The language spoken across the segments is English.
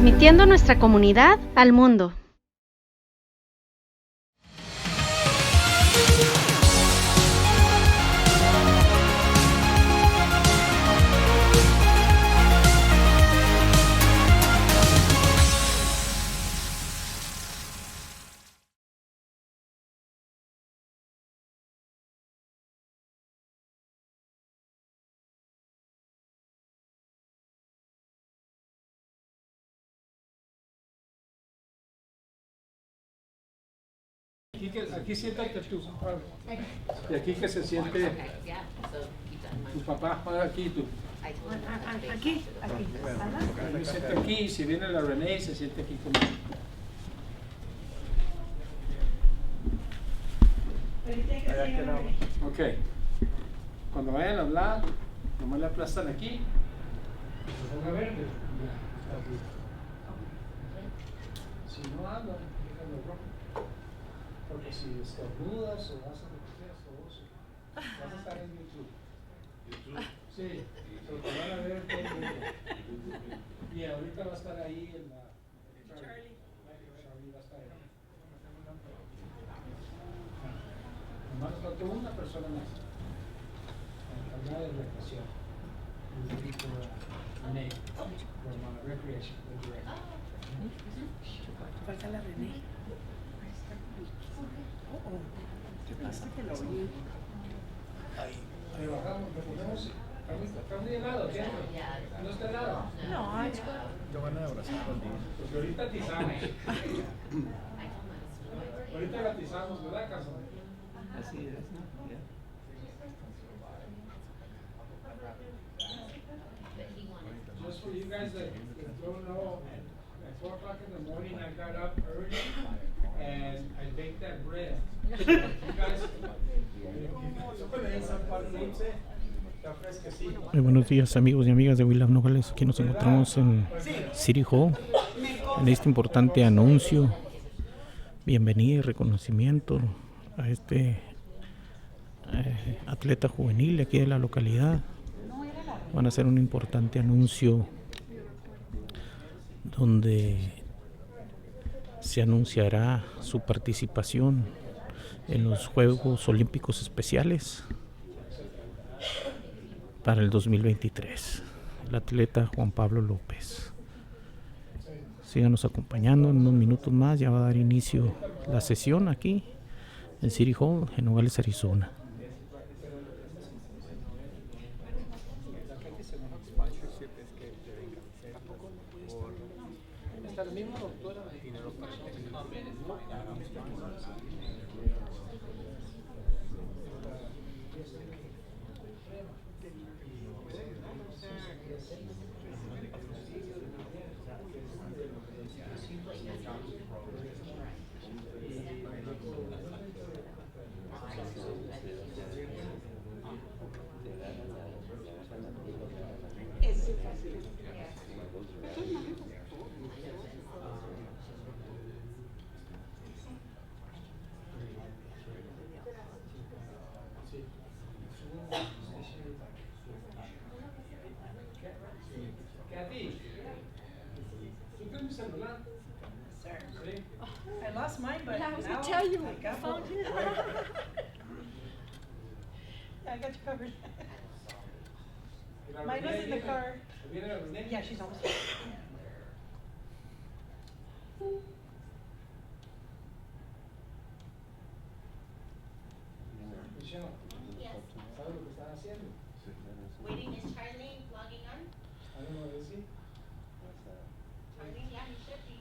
Transmitiendo nuestra comunidad al mundo. Aquí siéntate tú, y aquí que se siente tu papá, aquí tú. Aquí. Se siente aquí, si viene la René, se siente aquí conmigo. Ok, cuando vayan a hablar, nomás le aplastan aquí, se ponga verde. Si no hablan, déjalo rojo. Porque si estornudas o haces lo que quieras, todo eso, vas a estar en YouTube. Sí, porque van a ver todo el mundo. Y ahorita va a estar ahí en la... Charlie va a estar ahí. Nomás faltó una persona más. Encargada de recreación. René, from Recreation, the director. Falta la René. ¿Qué pasa? Que lo oí. Ahí bajamos, le ponemos. Está muy helado, ¿cierto? ¿No está helado? No, Yo van a abrazar contigo. Porque ahorita atizamos. Ahorita la atizamos, ¿verdad, Caso? Así es, ¿no? Yeah. Just for you guys that don't know, at 4 o'clock in the morning I got up early and I baked that bread. You guys, Muy buenos días, amigos y amigas de City of Nogales. Aquí nos encontramos en City Hall en este importante anuncio, bienvenida y reconocimiento a este atleta juvenil de aquí de la localidad. Van a hacer un importante anuncio donde se anunciará su participación en los Juegos Olímpicos Especiales para el 2023. El atleta Juan Pablo Lopez. Síganos acompañando en unos minutos más. Ya va a dar inicio la sesión aquí en City Hall, en Nogales, Arizona. I lost mine, but I was now gonna tell you, I got found one. it. Yeah, I got you covered. Mine was in the car. Yeah, she's almost here. Michelle, ¿sabes lo que están haciendo? Waiting, is Charlie logging on? I don't know, is he? Charlie, yeah, he should be.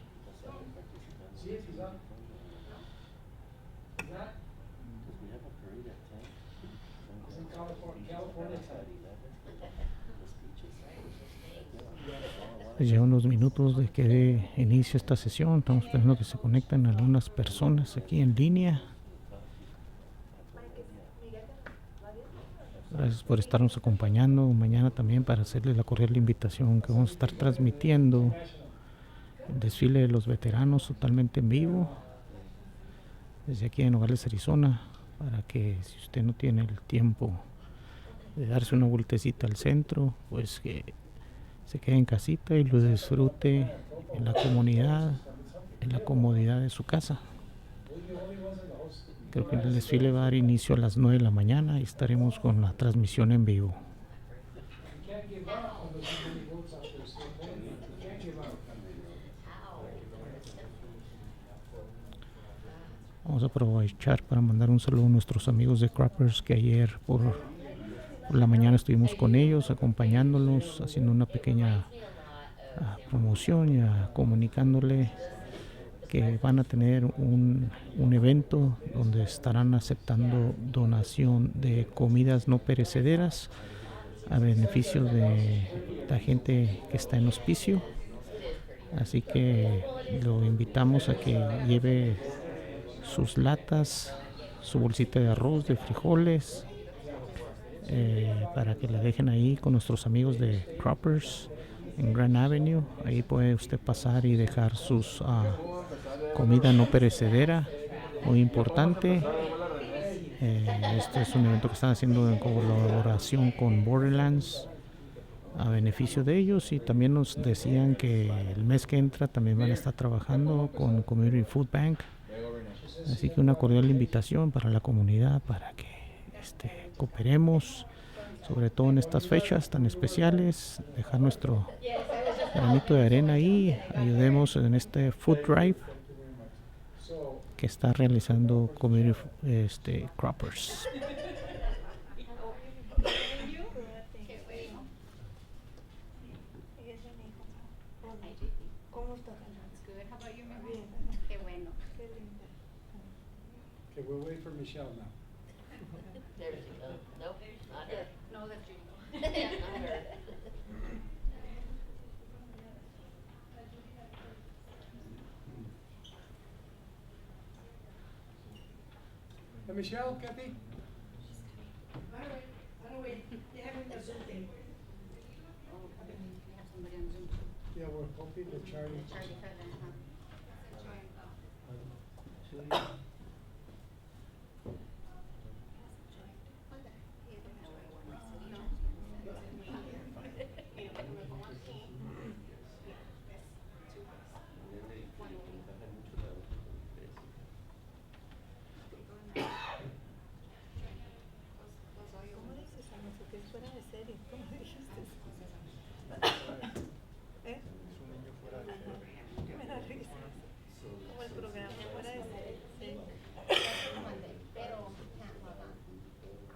See if he's on. He's not? Because we have a parade at 10. He's in California time. Lleva unos minutos de que dé inicio esta sesión. Estamos esperando que se conecten algunas personas aquí en línea. Gracias por estarnos acompañando mañana también para hacerles la cordial invitación que vamos a estar transmitiendo el desfile de los veteranos totalmente en vivo desde aquí en Nogales, Arizona, para que si usted no tiene el tiempo de darse una vueltecita al centro, pues que se quede en casita y lo disfrute en la comunidad, en la comodidad de su casa. Creo que el desfile va a dar inicio a las 9 de la mañana y estaremos con la transmisión en vivo. Vamos a aprovechar para mandar un saludo a nuestros amigos de Croppers que ayer por la mañana estuvimos con ellos, acompañándolos, haciendo una pequeña promoción y comunicándole que van a tener un evento donde estarán aceptando donación de comidas no perecederas a beneficio de la gente que está en hospicio. Así que lo invitamos a que lleve sus latas, su bolsita de arroz, de frijoles, para que la dejen ahí con nuestros amigos de Croppers en Grand Avenue. Ahí puede usted pasar y dejar sus comida no perecedera, muy importante. Este es un evento que están haciendo en colaboración con Borderlands a beneficio de ellos, y también nos decían que el mes que entra también van a estar trabajando con Community Food Bank. Así que una cordial invitación para la comunidad para que cooperemos, sobre todo en estas fechas tan especiales, dejar nuestro granito de arena ahí, ayudemos en este food drive que está realizando Community Croppers. Qué bueno. Okay, we'll wait for Michelle now. There she goes. Nope, not her. No, that's you. Not her. Hey, Michelle, Kathy? Yeah, we're hoping that Charlie.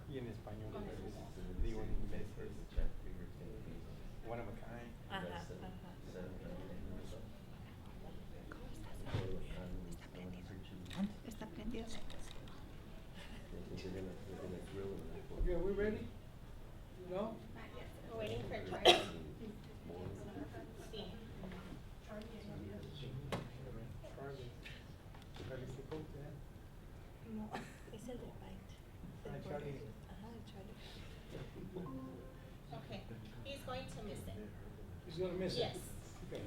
Y en español, digo en inglés, es one of a kind. Está prendido. Okay, are we ready? No? We're waiting for Charlie. Sí. No, es el de Bite. Charlie. Ajá, el Charlie. Okay. He's going to miss it. He's gonna miss it? Yes. Okay.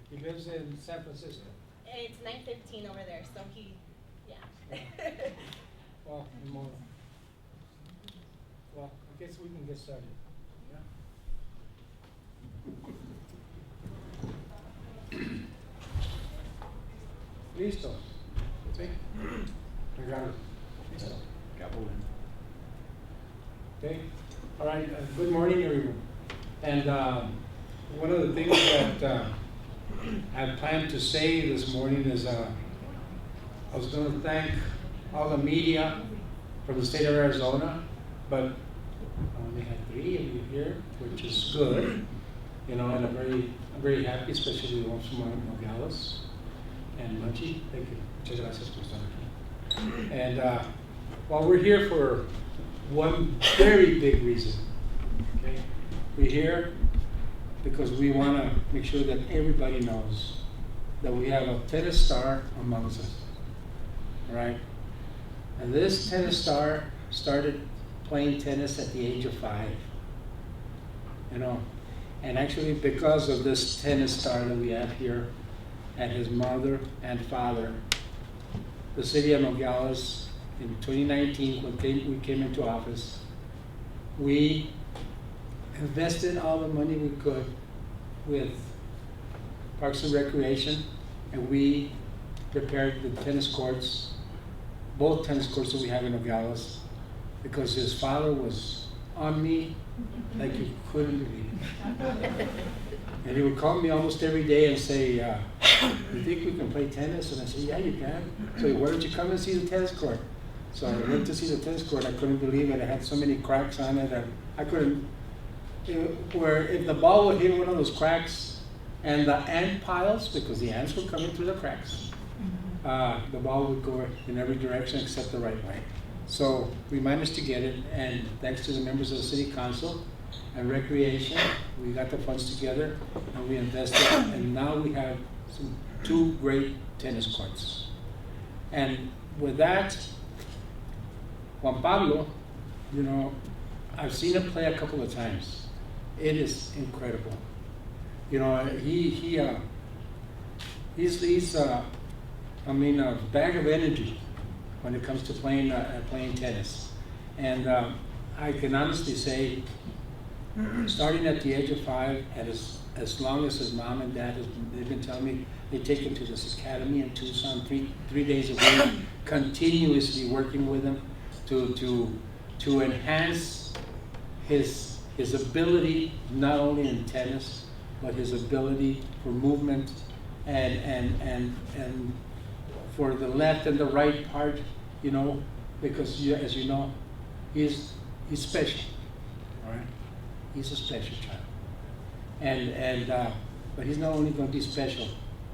He lives in San Francisco. It's 9:15 over there, so yeah. Well, more. Well, I guess we can get started. Yeah. Listo. ¿Sí? Regalo. Listo. Okay. All right. Good morning, everyone. And one of the things that I planned to say this morning is I was going to thank all the media from the state of Arizona, but I only had 3 of you here, which is good. You know, and I'm very happy, especially the ones from Nogales and Munchie. Thank you. Muchas gracias por estar aquí. And well, we're here for one very big reason. Okay? We're here because we want to make sure that everybody knows that we have a tennis star amongst us. All right? And this tennis star started playing tennis at the age of 5. You know, and actually because of this tennis star that we have here and his mother and father, the city of Nogales in 2019, when we came into office, we invested all the money we could with Parks and Recreation, and we prepared the tennis courts, both tennis courts that we have in Nogales, because his father was on me like you couldn't believe. And he would call me almost every day and say, you think we can play tennis? And I said, yeah, you can. So why don't you come and see the tennis court? So I went to see the tennis court. I couldn't believe it. It had so many cracks on it. And I couldn't, where if the ball would hit one of those cracks and the ant piles, because the ants were coming through the cracks, the ball would go in every direction except the right way. So we managed to get it, and thanks to the members of the City Council and Recreation, we got the funds together and we invested, and now we have two great tennis courts. And with that, Juan Pablo, you know, I've seen him play a couple of times. It is incredible. You know, he's I mean, a bag of energy when it comes to playing tennis. And I can honestly say, starting at the age of 5, and as long as his mom and dad, they've been telling me, they take him to this academy in Tucson 3 days a week, continuously working with him to enhance his ability, not only in tennis, but his ability for movement and for the left and the right part, you know, because as you know, he's special, all right? He's a special child. But he's not only going to be special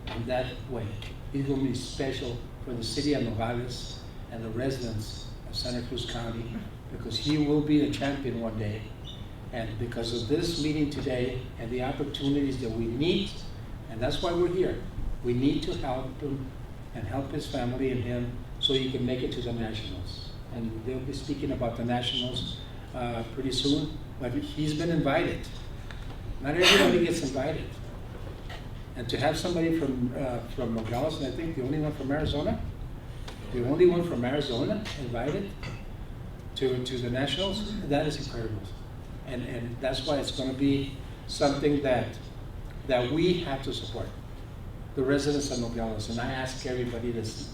in that way, he's going to be special for the city of Nogales and the residents of Santa Cruz County, because he will be a champion one day. And because of this meeting today and the opportunities that we need, and that's why we're here, we need to help him and help his family and him so he can make it to the Nationals. And they'll be speaking about the Nationals pretty soon, but he's been invited. Not everybody gets invited. And to have somebody from Nogales, and I think the only one from Arizona invited to the Nationals, that is incredible. And that's why it's going to be something that we have to support, the residents of Nogales. And I ask everybody that's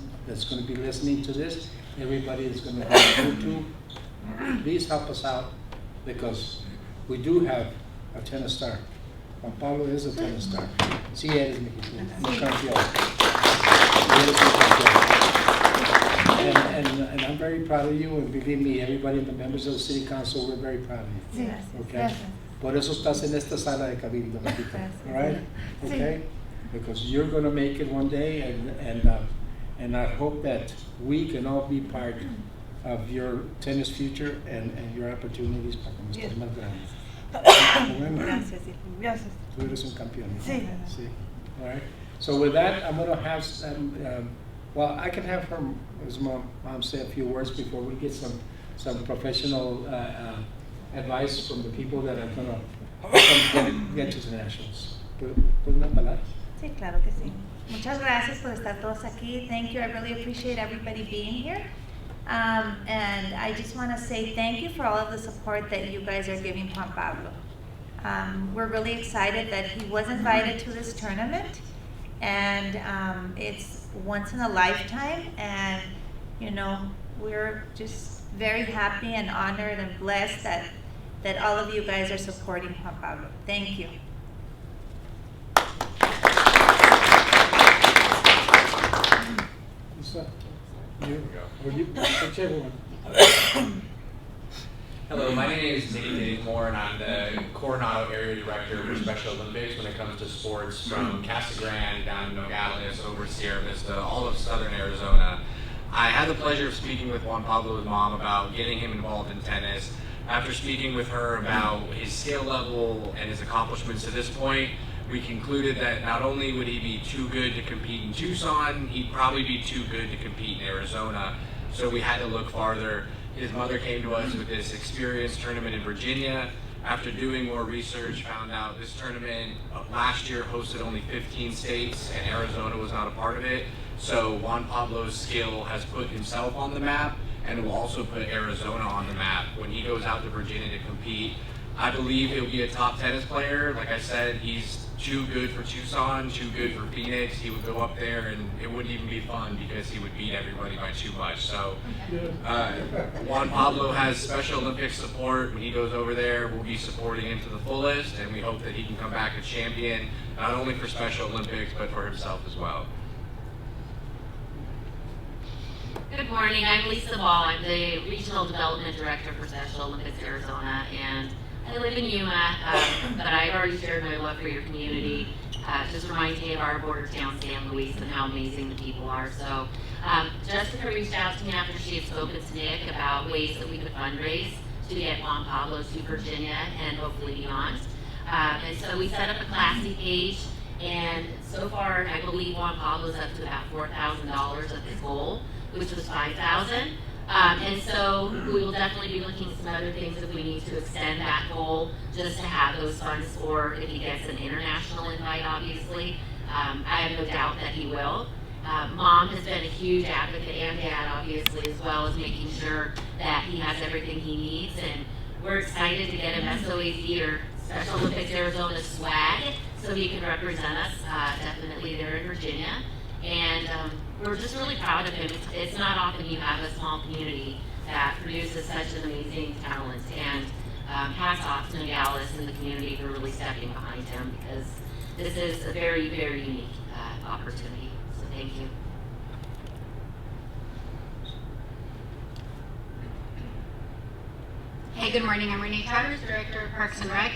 going to be listening to this, everybody that's going to be on YouTube, please help us out, because we do have a tennis star. Juan Pablo is a tennis star. Sí eres mexicano, un campeón. Eres un campeón. And I'm very proud of you, and believe me, everybody, the members of the City Council, we're very proud of you. Gracias. Okay? Gracias. Por eso estás en esta sala de cabildo, Martita. Gracias. All right? Sí. Okay? Because you're going to make it one day, and I hope that we can all be part of your tennis future and your opportunities para que nos estés más grandes. Bueno, Gracias, hijo. Gracias. tú eres un campeón. ¿No? Sí. Sí. All right. So with that, I'm going to have well, I can have her, as mom say a few words before we get some professional advice from the people that are going to get to the Nationals. ¿Puedes una palabra? Sí, claro que sí. Muchas gracias por estar todos aquí. Thank you. I really appreciate everybody being here. And I just want to say thank you for all of the support that you guys are giving Juan Pablo. We're really excited that he was invited to this tournament, and it's once in a lifetime, and you know, we're just very happy and honored and blessed that all of you guys are supporting Juan Pablo. Thank you. Hello, my name is Nate Dittmore, and I'm the Coronado Area Director for Special Olympics when it comes to sports from Casa Grande down to Nogales, over Sierra Vista, all of southern Arizona. I had the pleasure of speaking with Juan Pablo's mom about getting him involved in tennis. After speaking with her about his skill level and his accomplishments to this point, we concluded that not only would he be too good to compete in Tucson, he'd probably be too good to compete in Arizona. So we had to look farther. His mother came to us with this experience tournament in Virginia. After doing more research, found out this tournament last year hosted only 15 states, and Arizona was not a part of it. So Juan Pablo's skill has put himself on the map, and will also put Arizona on the map. When he goes out to Virginia to compete, I believe he'll be a top tennis player. Like I said, he's too good for Tucson, too good for Phoenix. He would go up there and it wouldn't even be fun because he would beat everybody by too much. So Juan Pablo has Special Olympics support. When he goes over there, we'll be supporting him to the fullest, and we hope that he can come back a champion, not only for Special Olympics, but for himself as well. Good morning, I'm Lisa Ball. I'm the Regional Development Director for Special Olympics Arizona, and I live in Yuma, but I've already shared my love for your community. Just reminds me of our border town, San Luis, and how amazing the people are. So Jessica reached out to me after she had spoken to Nick about ways that we could fundraise to get Juan Pablo to Virginia and hopefully beyond. And so we set up a Classy page, and so far I believe Juan Pablo's up to about $4,000 of his goal, which was $5,000. And so we will definitely be looking at some other things if we need to extend that goal just to have those funds, or if he gets an international invite, obviously. I have no doubt that he will. Mom has been a huge advocate, and Dad, obviously, as well as making sure that he has everything he needs. And we're excited to get him SOAZ, or Special Olympics Arizona swag, so he can represent us definitely there in Virginia. And we're just really proud of him. It's not often you have a small community that produces such an amazing talent. And hats off to Nogales and the community for really stepping behind him, because this is a very, very unique opportunity. So thank you. Hey, good morning. I'm Renee Travers, Director of Parks and Rec,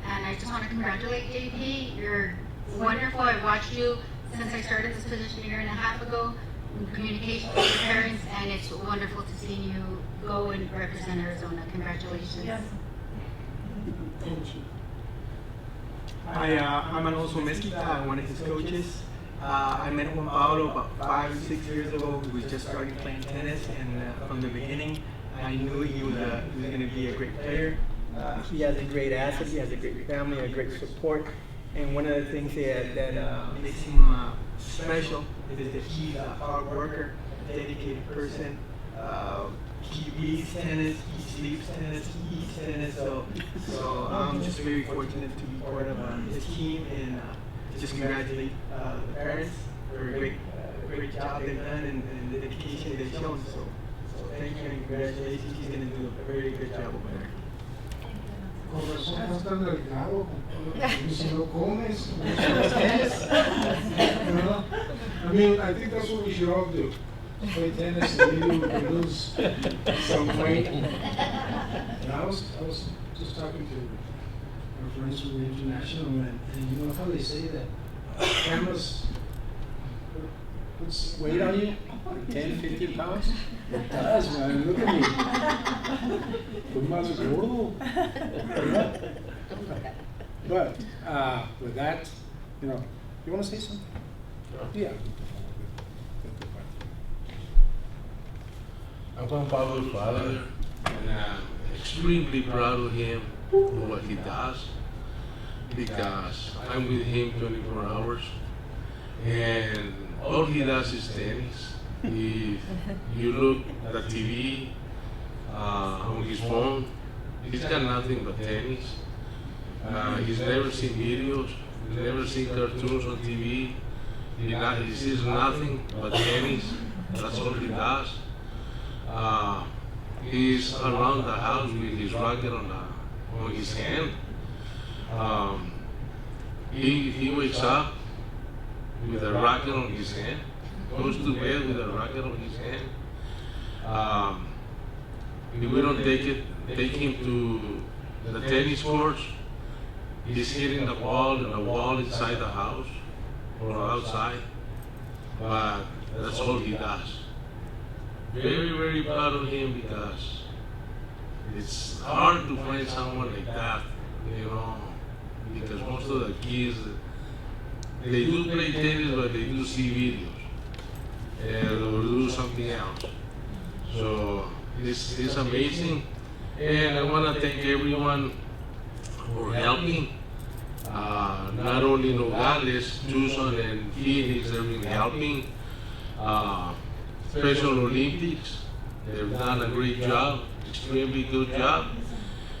and I just want to congratulate JP. You're wonderful. I've watched you since I started this position a year and a half ago in communication with your parents, and it's wonderful to see you go and represent Arizona. Congratulations. Yes. I'm Alonso Mezquita. I'm one of his coaches. I met Juan Pablo about 5 or 6 years ago. He was just starting playing tennis, and from the beginning, I knew he was going to be a great player. He has a great asset. He has a great family, a great support. And one of the things that makes him special is that he's a hard worker, a dedicated person. He reads tennis, he sleeps tennis, he eats tennis. So I'm just very fortunate to be part of his team, and just congratulate the parents for a great job they've done and the dedication they've shown. So thank you and congratulations. He's going to do a very good job over there. Con razón estás tan delgado, si no comes, I mean, I think that's what we should all do. Play tennis and maybe we can lose some weight. And I was just talking to our friends from the International, and you know how they say that cameras puts weight on you? 10, 15 pounds? It does, man. Look at me. Estoy más gordo. But with that, you know, you want to say something? Yeah. I'm Juan Pablo's father, and I'm extremely proud of him for what he does, because I'm with him 24 hours, and all he does is tennis. If you look at the TV, on his phone, he's got nothing but tennis. He's never seen videos, he's never seen cartoons on TV. He sees nothing but tennis. That's all he does. He's around the house with his racket on his hand. He wakes up with a racket on his hand, goes to bed with a racket on his hand. If we don't take him to the tennis courts, he's hitting the wall inside the house or outside, but that's all he does. Very, very proud of him, because it's hard to find someone like that, you know, because most of the kids, they do play tennis, but they do see videos or do something else. So it's amazing, and I want to thank everyone for helping. Not only Nogales, Tucson, and Phoenix, they've been helping. Special Olympics, they've done a great job, extremely good job.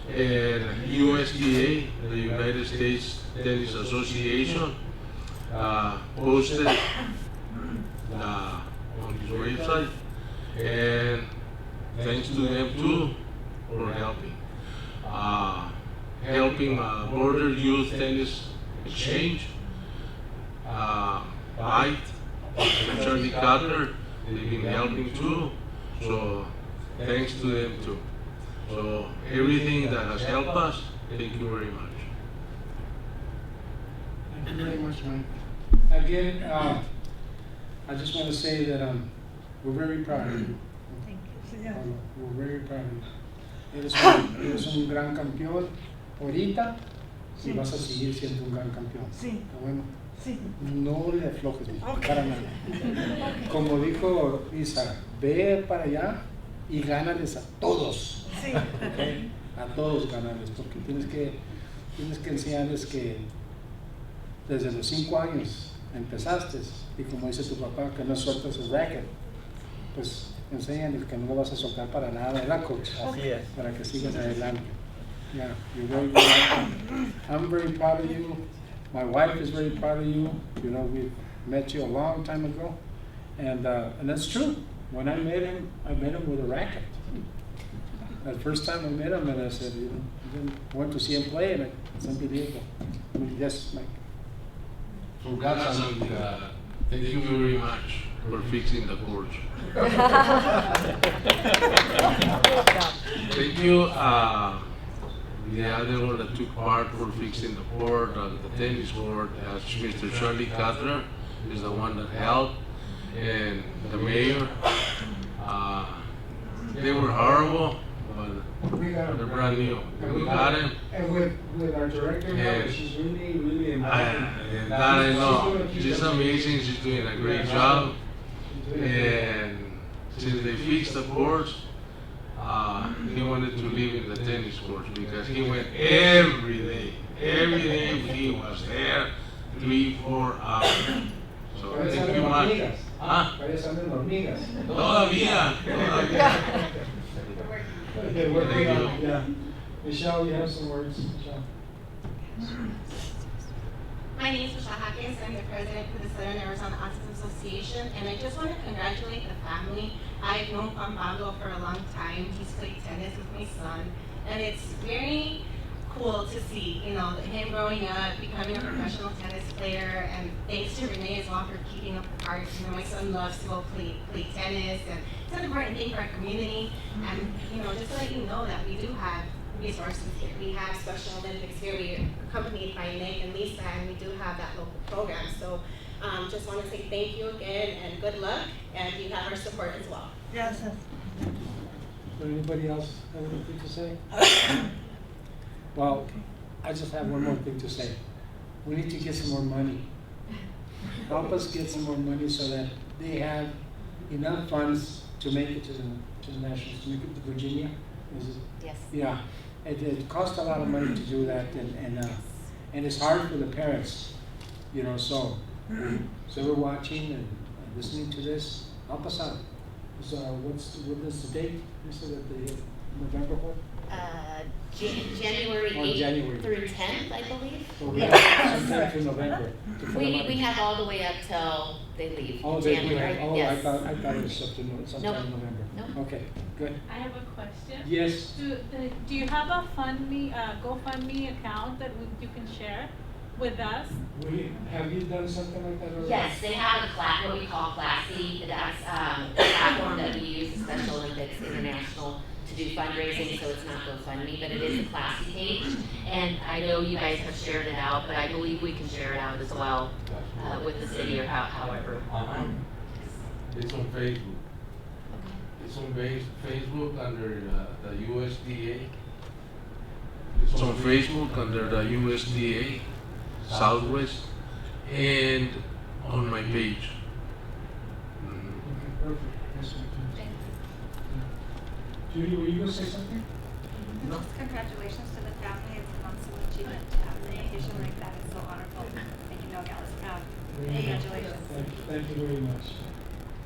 and USDA, the United States Tennis Association, posted on his website, and thanks to them too for helping Border Youth Tennis Exchange, Bite, and Charlie Cutler. They've been helping too, so thanks to them too. So everything that has helped us, thank you very much. Thank you very much, Mike. Again, I just want to say that we're very proud of you. Thank you. We're very proud of you. Eres un gran campeón ahorita y vas a seguir siendo un gran campeón. Sí. ¿Está bueno? Sí. No le aflojes, mijo, para nada. Como dijo Isa, ve para allá y gánales a todos. Sí. ¿Okay? A todos ganarles, porque tienes que enseñarles que desde los 5 años empezaste, y como dice tu papá, que no sueltas el racket, pues enséñales que no lo vas a soltar para nada, ¿verdad, coach? Así es. Para que sigas adelante. Yeah, you're very welcome. I'm very proud of you. My wife is very proud of you. You know, we met you a long time ago, and that's true. When I met him with a racket. The first time I met him, and I said, you know, I went to see him play, and it's unbelievable. I mean, yes, Mike. Congrats, and thank you very much for fixing the court. Thank you, the other one that took part for fixing the court, the tennis court, Mr. Charlie Cutler is the one that helped, and the mayor. They were horrible, but they're brand new. We got him. And with our director, Yeah. she's really And that I know. She's amazing. She's doing a great job. And since they fixed the courts, he wanted to live in the tennis courts because he went every day. Every day he was there 3-4 hours. So thank you much. Todavía. Okay, we're Thank you. yeah. Michelle, you have some words. Michelle. My name is Michelle Hawkins. I'm the president for the Southern Arizona Autism Association, and I just want to congratulate the family. I've known Juan Pablo for a long time. He's played tennis with my son, and it's very cool to see, you know, him growing up, becoming a professional tennis player, and thanks to Renee as well for keeping up the cards. You know, my son loves to go play tennis, and it's an important thing for our community. And, you know, just to let you know that we do have resources here. We have Special Olympics here. We're accompanied by Nick and Lisa, and we do have that local program. So just want to say thank you again and good luck, and you have our support as well. Yes. Does anybody else have anything to say? Well, I just have one more thing to say. We need to get some more money. Help us get some more money so that they have enough funds to make it to the nationals, to make it to Virginia. Is it? Yes. Yeah, it costs a lot of money to do that, and it's hard for the parents, you know. So we're watching and listening to this. Help us out. So what is the date? You said that the November what? January 8th January. through 10th, I believe. So we have sometime through November. to put them We on. have all the way up till they leave. Oh, January. I Yes. thought it was sometime in November. Nope. Okay, good. I have a question. Yes. Do you have a GoFundMe account that you can share with us? Have you done something like that already? Yes, they have what we call Classy. That's a platform that we use, the Special Olympics International, to do fundraising, so it's not GoFundMe, but it is a Classy page. And I know you guys have shared it out, but I believe we can share it out as well with the city or however. It's on Facebook. It's on Facebook under the USDA. It's on Facebook under the USDA Southwest and on my page. Okay, perfect. Yes, we can. Judy, were you going to say something? No. Congratulations to the family. It's an awesome achievement to have an education like that. It's so honorable. Making Nogales proud. Congratulations. Thank you very much.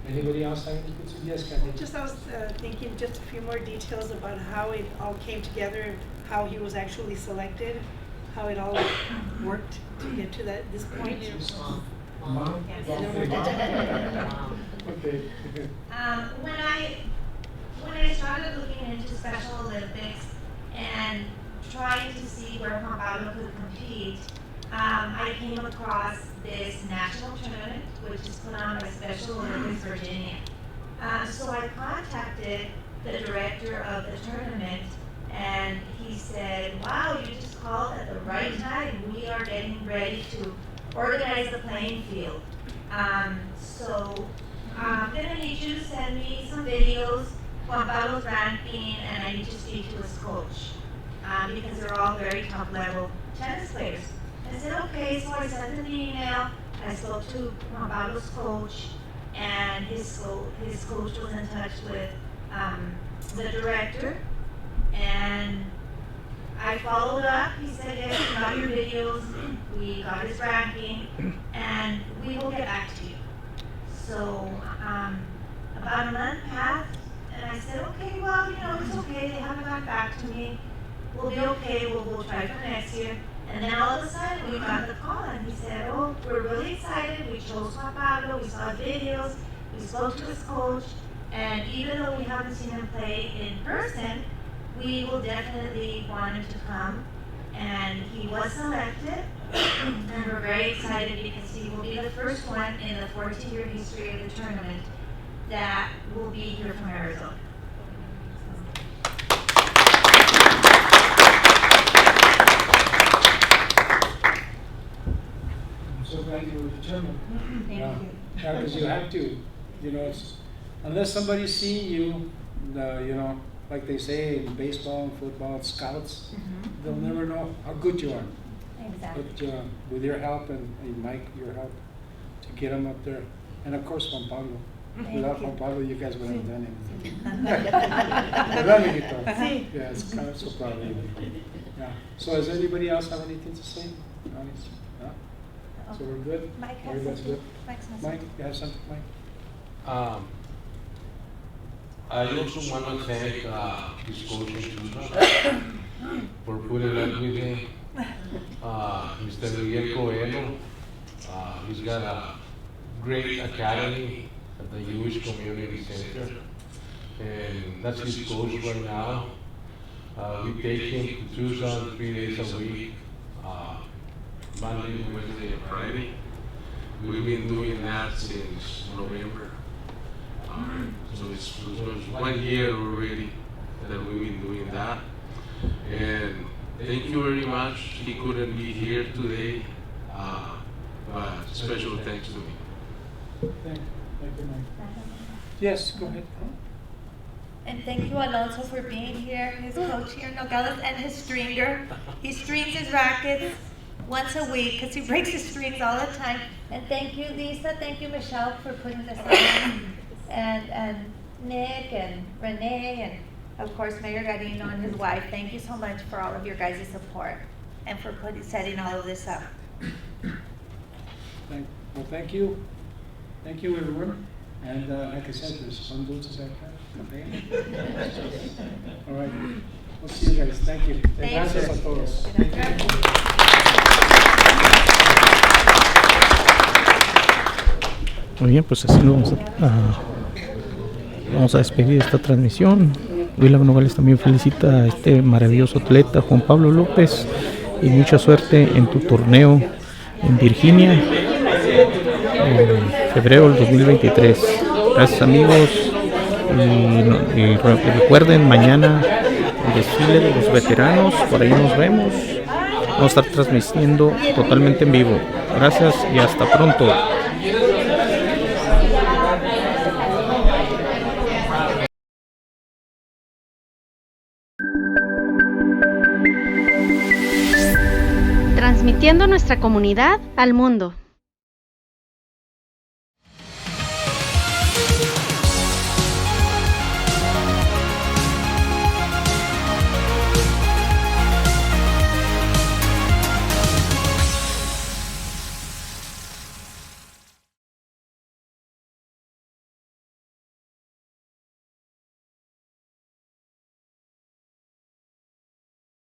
Anybody else have any good suggestions? Yes, Kathy? Just I was thinking just a few more details about how it all came together and how he was actually selected, how it all worked to get to this point. Mom? Okay. When I started looking into Special Olympics and trying to see where Juan Pablo could compete, I came across this national tournament, which is put on by Special Olympics Virginia. So I contacted the director of the tournament, and he said, "Wow, you just called at the right time. We are getting ready to organize the playing field. So I'm gonna need you to send me some videos, Juan Pablo's ranking, and I need to speak to his coach, because they're all very top level tennis players." I said, okay, so I sent him an email. I spoke to Juan Pablo's coach, and his coach was in touch with the director, and I followed up. He said, yes, we got your videos, we got his ranking, and we will get back to you. So about a month passed, and I said, okay, well, it's okay, they haven't gotten back to me. We'll be okay, we'll try for next year. And then all of a sudden, we got the call, and he said, oh, we're really excited, we chose Juan Pablo, we saw videos, we spoke to his coach, and even though we haven't seen him play in person, we will definitely want him to come. And he was selected, and we're very excited because he will be the first one in the 14-year history of the tournament that will be here from Arizona. I'm so glad you were determined. Thank you. Yeah, because you have to, it's, unless somebody's seeing you, like they say in baseball and football, scouts, they'll never know how good you are. Exactly. But with your help and Mike, your help, to get them up there. And of course, Juan Pablo. Without Juan Pablo, you guys wouldn't have done anything. ¿Verdad, amiguito? Sí. Yeah, it's kind of so proud of you. Yeah. So does anybody else have anything to say? No? So we're good? Mike has Everybody's something. good? Mike has Mike, you have something, Mike? I also want to thank his coach Susan for putting up with me. Mr. Miguel Coelho, he's got a great academy at the Jewish Community Center, and that's his coach right now. We take him to Tucson 3 days a week, Monday, Wednesday, and Friday. We've been doing that since November. So it's 1 year already that we've been doing that. And thank you very much. He couldn't be here today, but special thanks to me. Thank you, Mike. Yes, go ahead. And thank you, Alonso, for being here, his coach here in Nogales, and his stringer. He strings his rackets once a week because he breaks his strings all the time. And thank you, Lisa. Thank you, Michelle, for putting this on. And Nick and Renee and, of course, Mayor Garino and his wife. Thank you so much for all of your guys' support and for setting all of this up. Well, thank you. Thank you, everyone. And like I said, there's some dulces out there. All right. We'll see you guys. Thank you. Gracias a todos. Muy bien, pues así vamos a despedir esta transmisión. City of Nogales también felicita a este maravilloso atleta Juan Pablo López y mucha suerte en tu torneo en Virginia en febrero del 2023. Gracias, amigos, y recuerden, mañana el desfile de los veteranos, por ahí nos vemos. Vamos a estar transmitiendo totalmente en vivo. Gracias y hasta pronto. Transmitiendo nuestra comunidad al mundo.